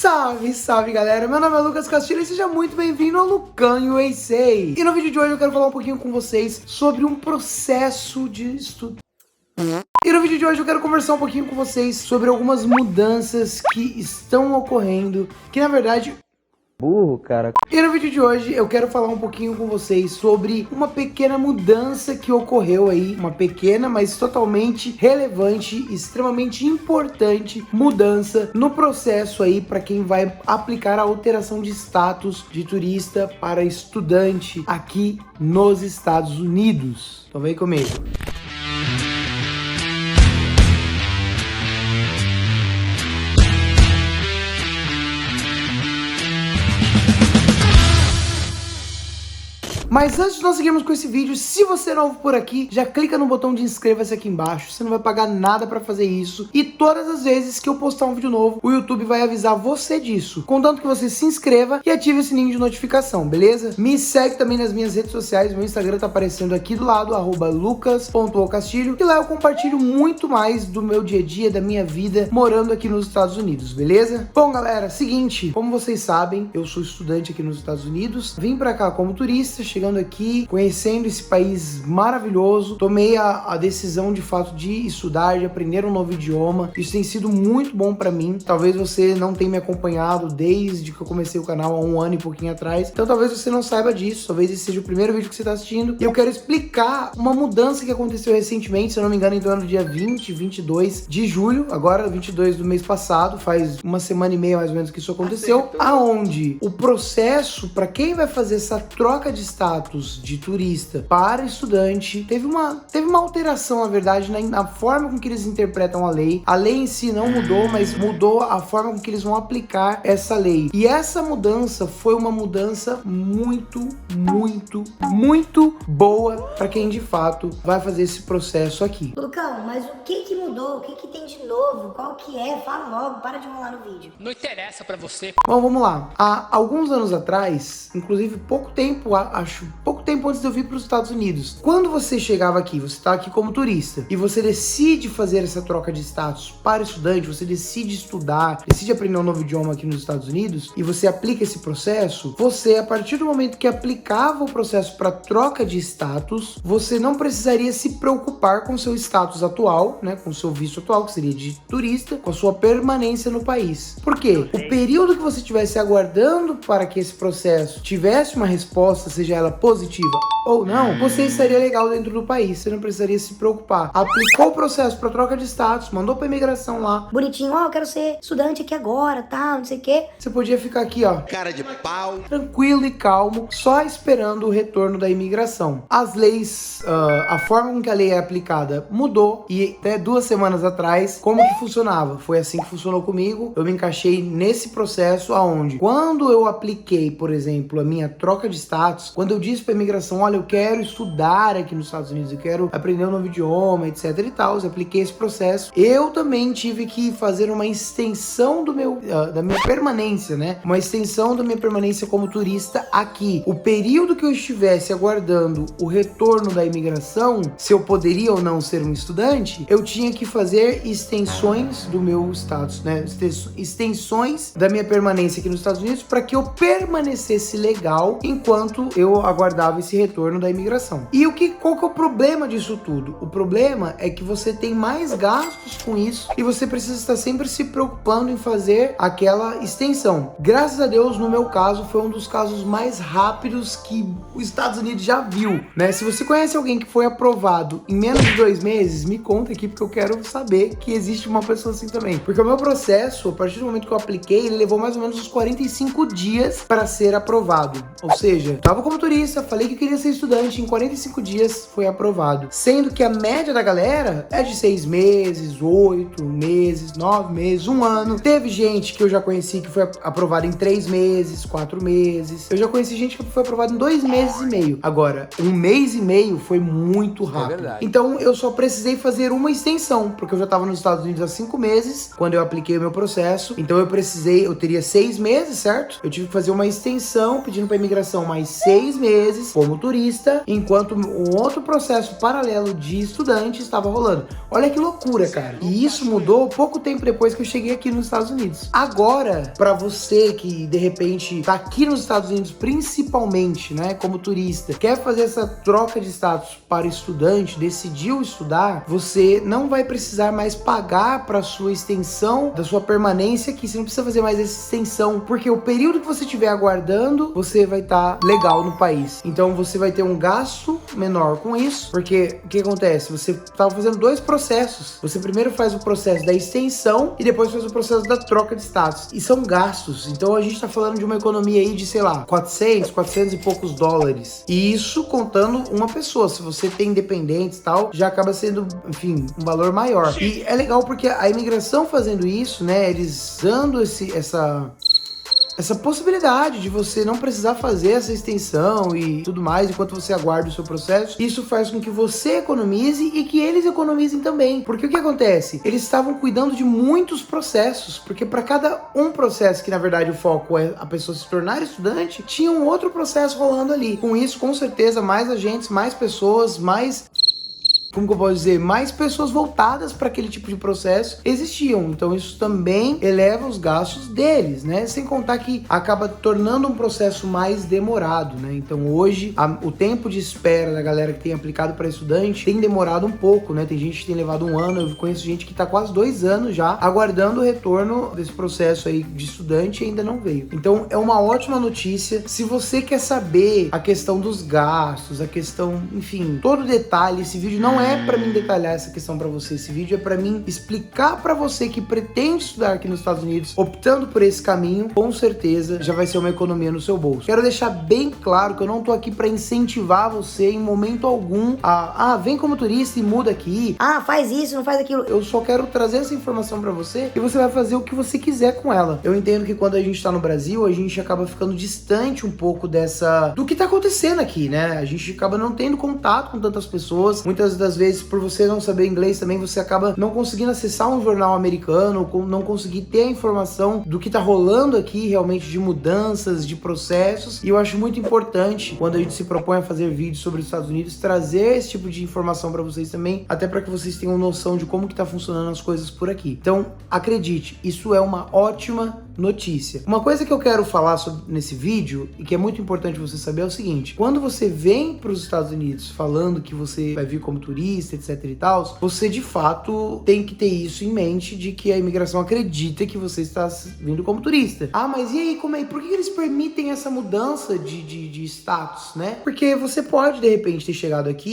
Salve, salve galera, meu nome é Lucas Castilho e seja muito bem-vindo ao Lucan USA. E no vídeo de hoje eu quero falar um pouquinho com vocês sobre um processo de estudo. E no vídeo de hoje eu quero conversar um pouquinho com vocês sobre algumas mudanças que estão ocorrendo, que na verdade... Burro, cara. E no vídeo de hoje eu quero falar um pouquinho com vocês sobre uma pequena mudança que ocorreu aí, uma pequena, mas totalmente relevante, extremamente importante mudança no processo aí para quem vai aplicar a alteração de status de turista para estudante aqui nos Estados Unidos. Então vem comigo. Mas antes de nós seguirmos com esse vídeo, se você é novo por aqui, já clica no botão de inscreva-se aqui embaixo, você não vai pagar nada pra fazer isso. E todas as vezes que eu postar um vídeo novo, o YouTube vai avisar você disso, contanto que você se inscreva e ative o sininho de notificação, beleza? Me segue também nas minhas redes sociais, meu Instagram tá aparecendo aqui do lado, @lucas.ocastilho, e lá eu compartilho muito mais do meu dia a dia, da minha vida, morando aqui nos Estados Unidos, beleza? Bom galera, seguinte, como vocês sabem, eu sou estudante aqui nos Estados Unidos, vim pra cá como turista, chegando aqui, conhecendo esse país maravilhoso, tomei a decisão de fato de estudar, de aprender um novo idioma. Isso tem sido muito bom pra mim. Talvez você não tenha me acompanhado desde que eu comecei o canal há um ano e pouquinho atrás, então talvez você não saiba disso, talvez esse seja o primeiro vídeo que você tá assistindo, e eu quero explicar uma mudança que aconteceu recentemente, se eu não me engano, então no dia 22 de julho, agora 22 do mês passado, faz uma semana e meia mais ou menos que isso aconteceu, aonde o processo para quem vai fazer essa troca de status de turista para estudante teve uma alteração, na verdade, na forma com que eles interpretam a lei. A lei em si não mudou, mas mudou a forma com que eles vão aplicar essa lei. E essa mudança foi uma mudança muito boa para quem de fato vai fazer esse processo aqui. Lucão, mas o que mudou? O que tem de novo? Qual que é? Fala logo, para de enrolar no vídeo. Não interessa pra você. Bom, vamos lá. Há alguns anos atrás, inclusive pouco tempo antes de eu vir para os Estados Unidos, quando você chegava aqui, você está aqui como turista, e você decide fazer essa troca de status para estudante, você decide estudar, decide aprender um novo idioma aqui nos Estados Unidos, e você aplica esse processo, você, a partir do momento que aplicava o processo para troca de status, você não precisaria se preocupar com o seu status atual, né, com o seu visto atual, que seria de turista, com a sua permanência no país. Por quê? O período que você estivesse aguardando para que esse processo tivesse uma resposta, seja ela positiva ou não, você estaria legal dentro do país, você não precisaria se preocupar. Aplicou o processo para troca de status, mandou para imigração lá, Bonitinho, ó, eu quero ser estudante aqui agora, tá, não sei o quê. você podia ficar aqui, ó, Cara de pau, tranquilo e calmo, só esperando o retorno da imigração. As leis, a forma com que a lei é aplicada mudou, e até 2 semanas atrás, como que funcionava? Foi assim que funcionou comigo. Eu me encaixei nesse processo aonde, quando eu apliquei, por exemplo, a minha troca de status, quando eu disse pra imigração, olha, eu quero estudar aqui nos Estados Unidos, eu quero aprender um novo idioma, etc e tal, eu apliquei esse processo, eu também tive que fazer uma extensão do meu, da minha permanência, né? Uma extensão da minha permanência como turista aqui. O período que eu estivesse aguardando o retorno da imigração, se eu poderia ou não ser um estudante, eu tinha que fazer extensões do meu status, né? Extensões da minha permanência aqui nos Estados Unidos para que eu permanecesse legal enquanto eu aguardava esse retorno da imigração. E qual que é o problema disso tudo? O problema é que você tem mais gastos com isso e você precisa estar sempre se preocupando em fazer aquela extensão. Graças a Deus, no meu caso, foi um dos casos mais rápidos que os Estados Unidos já viu, né? Se você conhece alguém que foi aprovado em menos de 2 meses, me conta aqui, porque eu quero saber que existe uma pessoa assim também. Porque o meu processo, a partir do momento que eu apliquei, ele levou mais ou menos uns 45 dias para ser aprovado. Ou seja, eu tava como turista, falei que queria ser estudante, em 45 dias foi aprovado. Sendo que a média da galera é de 6 meses, 8 meses, 9 meses, 1 ano. Teve gente que eu já conheci que foi aprovada em 3 meses, 4 meses. Eu já conheci gente que foi aprovada em 2 meses e meio. Agora, 1 mês e meio foi muito rápido. Então eu só precisei fazer uma extensão, porque eu já tava nos Estados Unidos há 5 meses, quando eu apliquei o meu processo. Então eu teria 6 meses, certo? Eu tive que fazer uma extensão, pedindo pra imigração mais 6 meses, como turista, turista, enquanto um outro processo paralelo de estudante estava rolando. Olha que loucura, cara. E isso mudou pouco tempo depois que eu cheguei aqui nos Estados Unidos. Agora, pra você que de repente tá aqui nos Estados Unidos, principalmente, né, como turista, quer fazer essa troca de status para estudante, decidiu estudar, você não vai precisar mais pagar para sua extensão da sua permanência aqui. Você não precisa fazer mais essa extensão, porque o período que você estiver aguardando, você vai estar legal no país. Então você vai ter um gasto menor com isso, porque o que acontece? Você estava fazendo dois processos. Você primeiro faz o processo da extensão e depois faz o processo da troca de status. E são gastos. Então a gente tá falando de uma economia aí de, sei lá, 400 e poucos dólares. E isso contando uma pessoa. Se você tem dependentes e tal, já acaba sendo, enfim, um valor maior. E é legal porque a imigração fazendo isso, né, eles dando essa possibilidade de você não precisar fazer essa extensão e tudo mais enquanto você aguarda o seu processo, isso faz com que você economize e que eles economizem também. Porque o que acontece? Eles estavam cuidando de muitos processos, porque para cada um processo, que na verdade o foco é a pessoa se tornar estudante, tinha um outro processo rolando ali. Com isso, com certeza, mais agentes, mais pessoas, mais... como que eu posso dizer, mais pessoas voltadas para aquele tipo de processo existiam. Então isso também eleva os gastos deles, né? Sem contar que acaba tornando um processo mais demorado, né? Então hoje o tempo de espera da galera que tem aplicado para estudante tem demorado um pouco, né? Tem gente que tem levado 1 ano, eu conheço gente que tá quase 2 anos já aguardando o retorno desse processo aí de estudante e ainda não veio. Então é uma ótima notícia. Se você quer saber a questão dos gastos, a questão, enfim, todo detalhe, esse vídeo não é para mim detalhar essa questão para você. Esse vídeo é para mim explicar para você que pretende estudar aqui nos Estados Unidos, optando por esse caminho, com certeza já vai ser uma economia no seu bolso. Quero deixar bem claro que eu não tô aqui para incentivar você em momento algum a vem como turista e muda aqui. Faz isso, não faz aquilo. Eu só quero trazer essa informação para você e você vai fazer o que você quiser com ela. Eu entendo que quando a gente tá no Brasil, a gente acaba ficando distante um pouco do que tá acontecendo aqui, né? A gente acaba não tendo contato com tantas pessoas. Muitas das vezes, por você não saber inglês também, você acaba não conseguindo acessar um jornal americano, não conseguir ter a informação do que tá rolando aqui realmente, de mudanças, de processos. E eu acho muito importante, quando a gente se propõe a fazer vídeos sobre os Estados Unidos, trazer esse tipo de informação para vocês também, até para que vocês tenham noção de como que tá funcionando as coisas por aqui. Então, acredite, isso é uma ótima notícia. Uma coisa que eu quero falar nesse vídeo, e que é muito importante você saber, é o seguinte: quando você vem para os Estados Unidos falando que você vai vir como turista, etc e tal, você de fato tem que ter isso em mente, de que a imigração acredita que você está vindo como turista. Mas e aí, como é? Por que eles permitem essa mudança de status, né? Porque você pode, de repente, ter chegado aqui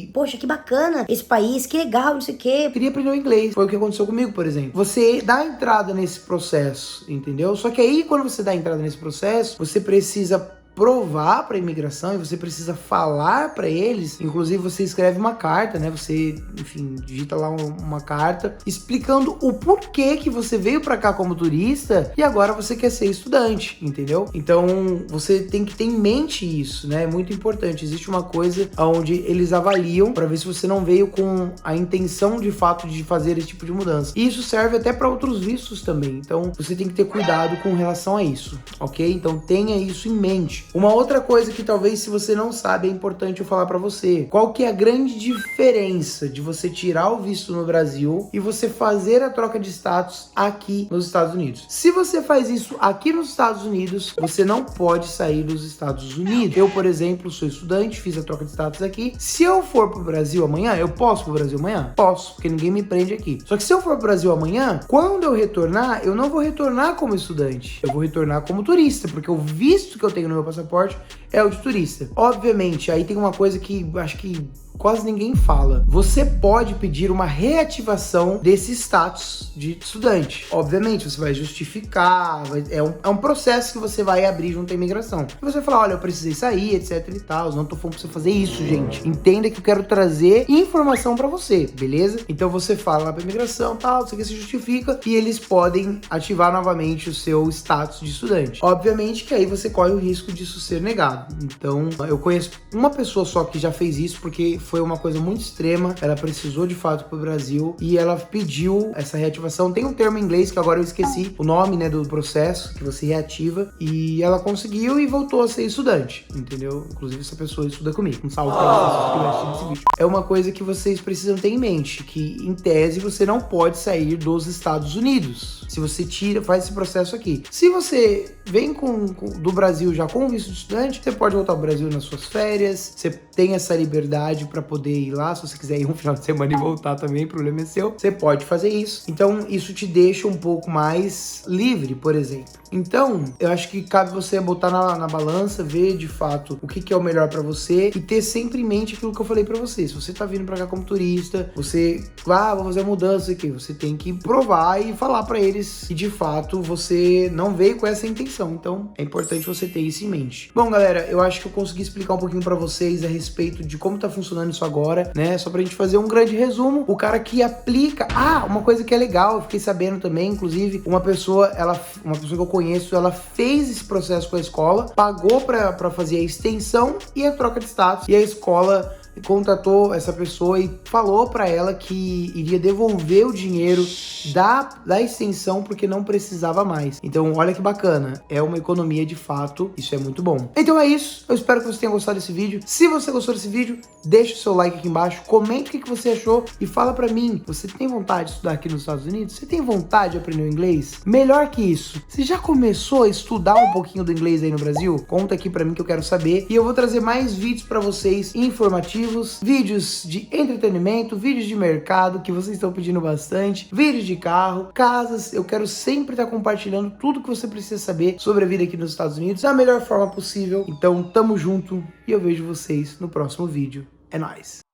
e... poxa, que bacana esse país, que legal, não sei o quê. Eu queria aprender o inglês. Foi o que aconteceu comigo, por exemplo. Você dá entrada nesse processo, entendeu? Só que aí, quando você dá entrada nesse processo, você precisa provar para a imigração e você precisa falar para eles. Inclusive você escreve uma carta, né? Você, enfim, digita lá uma carta explicando o porquê que você veio para cá como turista e agora você quer ser estudante, entendeu? Então você tem que ter em mente isso, né? É muito importante. Existe uma coisa onde eles avaliam para ver se você não veio com a intenção de fato de fazer esse tipo de mudança. E isso serve até para outros vistos também. Então você tem que ter cuidado com relação a isso, ok? Então tenha isso em mente. Uma outra coisa que talvez, se você não sabe, é importante eu falar pra você. Qual que é a grande diferença de você tirar o visto no Brasil e você fazer a troca de status aqui nos Estados Unidos? Se você faz isso aqui nos Estados Unidos, você não pode sair dos Estados Unidos. Eu, por exemplo, sou estudante, fiz a troca de status aqui. Se eu for pro Brasil amanhã, eu posso pro Brasil amanhã? Posso, porque ninguém me prende aqui. Só que se eu for pro Brasil amanhã, quando eu retornar, eu não vou retornar como estudante. Eu vou retornar como turista, porque o visto que eu tenho no meu passaporte é o de turista. Obviamente, aí tem uma coisa que acho que quase ninguém fala. Você pode pedir uma reativação desse status de estudante. Obviamente, você vai justificar, é um processo que você vai abrir junto à imigração. E você vai falar, olha, eu precisei sair, etc e tal, não tô falando pra você fazer isso, gente. Entenda que eu quero trazer informação pra você, beleza? Então você fala lá pra imigração, tal, isso aqui se justifica, e eles podem ativar novamente o seu status de estudante. Obviamente que aí você corre o risco disso ser negado. Então, eu conheço uma pessoa só que já fez isso, porque foi uma coisa muito extrema, ela precisou de fato pro Brasil e ela pediu essa reativação. Tem um termo em inglês que agora eu esqueci o nome, né, do processo que você reativa, e ela conseguiu e voltou a ser estudante, entendeu? Inclusive essa pessoa estuda comigo. Um salve pra vocês que estiverem assistindo esse vídeo. É uma coisa que vocês precisam ter em mente, que em tese você não pode sair dos Estados Unidos. Se você faz esse processo aqui. Se você vem do Brasil já com visto de estudante, você pode voltar ao Brasil nas suas férias, você tem essa liberdade para poder ir lá, se você quiser ir um final de semana e voltar também, o problema é seu, você pode fazer isso. Então, isso te deixa um pouco mais livre, por exemplo. Então, eu acho que cabe você botar na balança, ver de fato o que é o melhor para você e ter sempre em mente aquilo que eu falei para você. Se você tá vindo para cá como turista, você, vou fazer a mudança aqui, você tem que provar e falar para eles que de fato você não veio com essa intenção. Então, é importante você ter isso em mente. Bom, galera, eu acho que eu consegui explicar um pouquinho para vocês a respeito de como tá funcionando isso agora, né? Só pra gente fazer um grande resumo. O cara que aplica... uma coisa que é legal, eu fiquei sabendo também, inclusive, uma pessoa que eu conheço, ela fez esse processo com a escola, pagou pra fazer a extensão e a troca de status, e a escola contatou essa pessoa e falou para ela que iria devolver o dinheiro da extensão porque não precisava mais. Então, olha que bacana. É uma economia de fato. Isso é muito bom. Então é isso. Eu espero que você tenha gostado desse vídeo. Se você gostou desse vídeo, deixa o seu like aqui embaixo. Comente o que você achou e fala para mim. Você tem vontade de estudar aqui nos Estados Unidos? Você tem vontade de aprender o inglês? Melhor que isso, você já começou a estudar um pouquinho do inglês aí no Brasil? Conta aqui para mim que eu quero saber. E eu vou trazer mais vídeos para vocês informativos, vídeos de entretenimento, vídeos de mercado que vocês estão pedindo bastante, vídeos de carro, casas. Eu quero sempre estar compartilhando tudo que você precisa saber sobre a vida aqui nos Estados Unidos da melhor forma possível. Então, tamo junto e eu vejo vocês no próximo vídeo. É nóis!